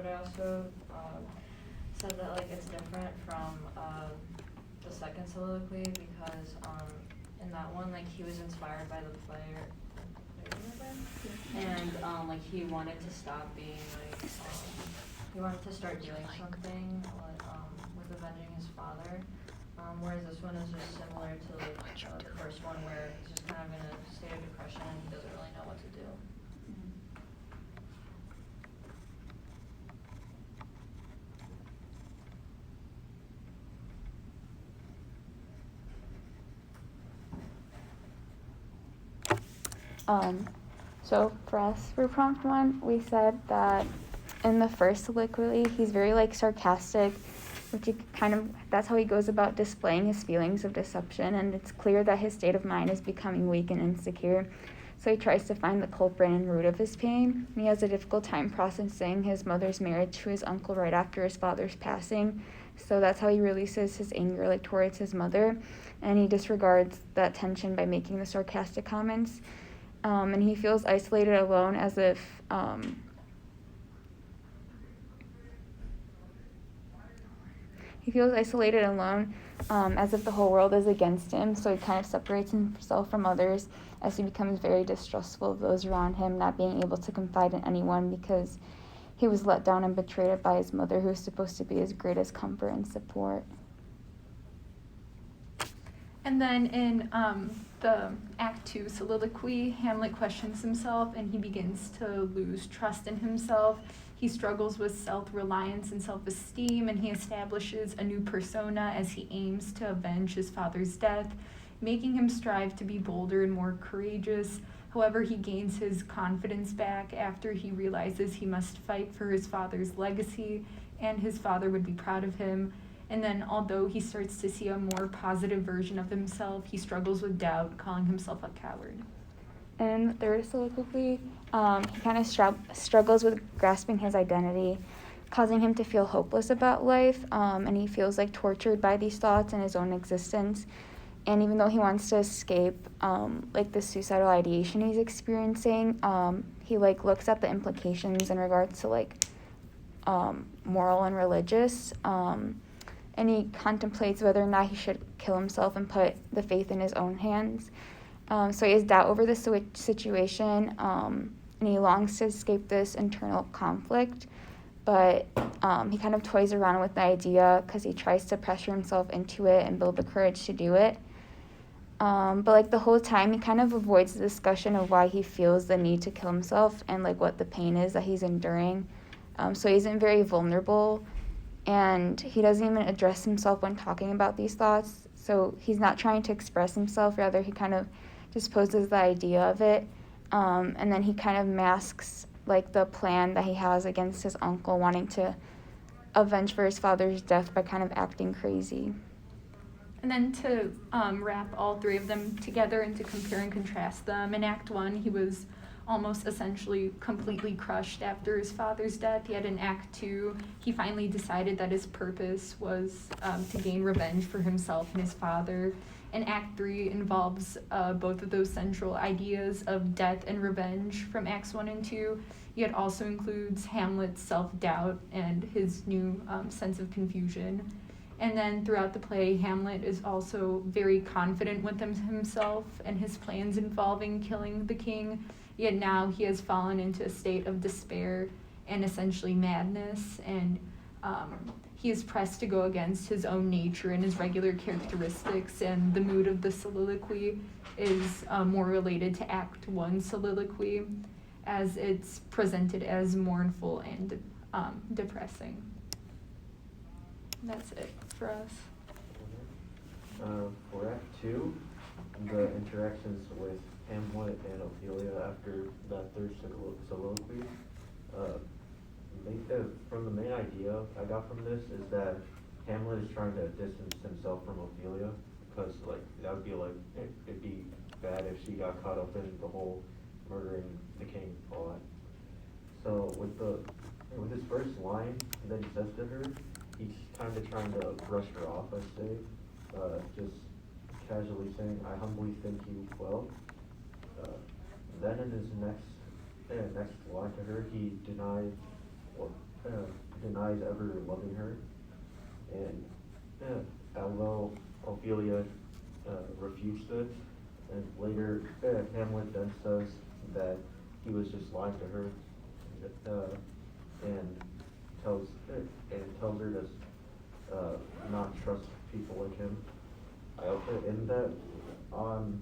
but I also said that like it's different from the second soliloquy because in that one like he was inspired by the play and like he wanted to stop being like he wanted to start doing something with avenging his father. Whereas this one is just similar to like the first one where he's just kind of in a state of depression and he doesn't really know what to do. So for us, for prompt one, we said that in the first soliloquy, he's very like sarcastic, which he that's how he goes about displaying his feelings of deception, and it's clear that his state of mind is becoming weak and insecure. So he tries to find the culprit and root of his pain. He has a difficult time processing his mother's marriage to his uncle right after his father's passing. So that's how he releases his anger like towards his mother, and he disregards that tension by making the sarcastic comments. And he feels isolated alone as if as if the whole world is against him, so he kind of separates himself from others as he becomes very distrustful of those around him, not being able to confide in anyone because he was let down and betrayed by his mother, who is supposed to be his greatest comfort and support. And then in the Act 2 soliloquy, Hamlet questions himself and he begins to lose trust in himself. He struggles with self-reliance and self-esteem, and he establishes a new persona as he aims to avenge his father's death, making him strive to be bolder and more courageous. However, he gains his confidence back after he realizes he must fight for his father's legacy, and his father would be proud of him. And then, although he starts to see a more positive version of himself, he struggles with doubt, calling himself a coward. In the third soliloquy, he kind of struggles with grasping his identity, causing him to feel hopeless about life, and he feels like tortured by these thoughts in his own existence. And even though he wants to escape like the suicidal ideation he's experiencing, he like looks at the implications in regards to like moral and religious, and he contemplates whether or not he should kill himself and put the faith in his own hands. So he has doubt over the situation, and he longs to escape this internal conflict, but he kind of toys around with the idea because he tries to pressure himself into it and build the courage to do it. But like the whole time, he kind of avoids the discussion of why he feels the need to kill himself and like what the pain is that he's enduring. So he isn't very vulnerable, and he doesn't even address himself when talking about these thoughts. So he's not trying to express himself, rather he kind of disposes the idea of it, and then he kind of masks like the plan that he has against his uncle wanting to avenge for his father's death by kind of acting crazy. And then to wrap all three of them together and to compare and contrast them, in Act 1 he was almost essentially completely crushed after his father's death. Yet in Act 2 he finally decided that his purpose was to gain revenge for himself and his father. And Act 3 involves both of those central ideas of death and revenge from Acts 1 and 2, yet also includes Hamlet's self-doubt and his new sense of confusion. And then throughout the play, Hamlet is also very confident with himself and his plans involving killing the king, yet now he has fallen into a state of despair and essentially madness, and he is pressed to go against his own nature and his regular characteristics, and the mood of the soliloquy is more related to Act 1 soliloquy, as it's presented as mournful and depressing. That's it for us. For Act 2, the interactions with Hamlet and Ophelia after that third soliloquy, from the main idea I got from this is that Hamlet is trying to distance himself from Ophelia, because like that would be like it'd be bad if she got caught up in the whole murdering the king, all that. So with his first line that he says to her, he's kind of trying to brush her off, I'd say, just casually saying, "I humbly think you well." Then in his next line to her, he denies ever loving her, and although Ophelia refutes it, and later Hamlet then says that he was just lying to her, and tells her to not trust people like him. I also end that on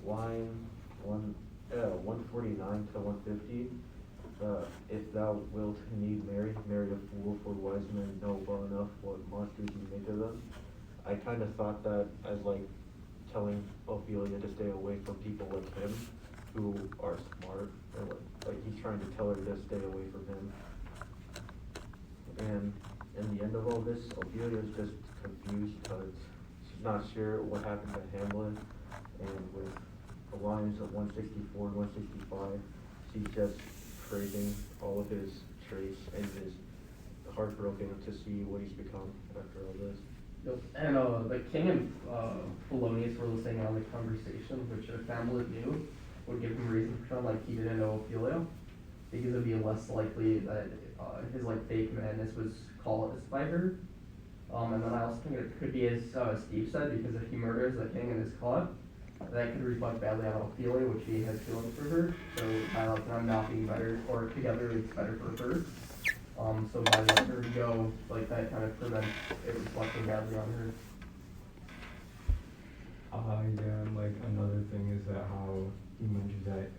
line 149 to 150. If thou wilt indeed marry a fool, for wise men know well enough what monsters you make of them. I kind of thought that as like telling Ophelia to stay away from people like him, who are smart, or like he's trying to tell her to stay away from him. And in the end of all this, Ophelia is just confused because she's not sure what happened to Hamlet, and with the lines of 164 and 165, she's just praising all of his traits and is heartbroken to see what he's become after all this. Yep. And the king and Polonius were listening on the conversation, which if Hamlet knew, would give him reason for feeling like he didn't know Ophelia, because it'd be less likely that his like fake madness was caused by her. And then I also think it could be, as Steve said, because if he murders the king and is caught, that could reflect badly on Ophelia, which he has feelings for her. So by like them not being better, or together, it's better for her. So by letting her go, like that kind of prevents it reflecting badly on her. Yeah, and like another thing is that how he mentions that